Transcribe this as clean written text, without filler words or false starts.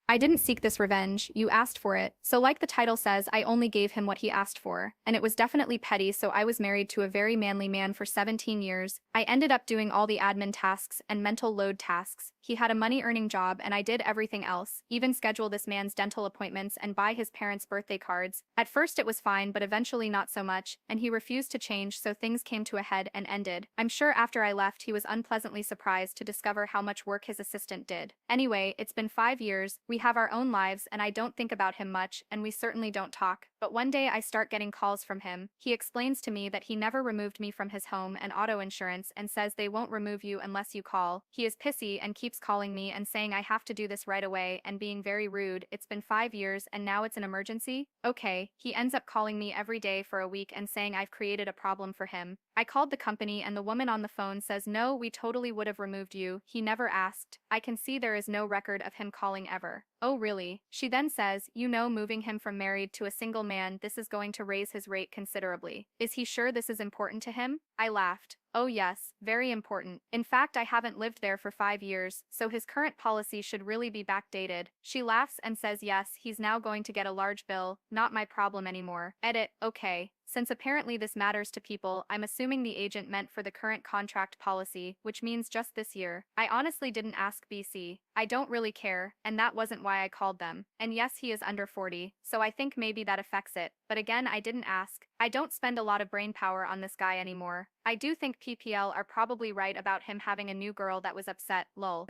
I didn't seek this revenge, you asked for it. So like the title says, I only gave him what he asked for. And it was definitely petty, so I was married to a very manly man for 17 years. I ended up doing all the admin tasks and mental load tasks. He had a money-earning job and I did everything else, even schedule this man's dental appointments and buy his parents' birthday cards. At first it was fine, but eventually not so much, and he refused to change, so things came to a head and ended. I'm sure after I left he was unpleasantly surprised to discover how much work his assistant did. Anyway, it's been 5 years, we have our own lives and I don't think about him much, and we certainly don't talk. But one day I start getting calls from him. He explains to me that he never removed me from his home and auto insurance and says they won't remove you unless you call. He is pissy and keeps calling me and saying I have to do this right away and being very rude. It's been 5 years and now it's an emergency? Okay, he ends up calling me every day for a week and saying I've created a problem for him. I called the company and the woman on the phone says no, we totally would have removed you, he never asked. I can see there is no record of him calling ever. Oh really? She then says, you know, moving him from married to a single man, this is going to raise his rate considerably. Is he sure this is important to him? I laughed. Oh yes, very important. In fact, I haven't lived there for 5 years, so his current policy should really be backdated. She laughs and says yes, he's now going to get a large bill, not my problem anymore. Edit, okay. Since apparently this matters to people, I'm assuming the agent meant for the current contract policy, which means just this year. I honestly didn't ask BC. I don't really care, and that wasn't why I called them. And yes, he is under 40, so I think maybe that affects it. But again, I didn't ask. I don't spend a lot of brain power on this guy anymore. I do think PPL are probably right about him having a new girl that was upset, lol.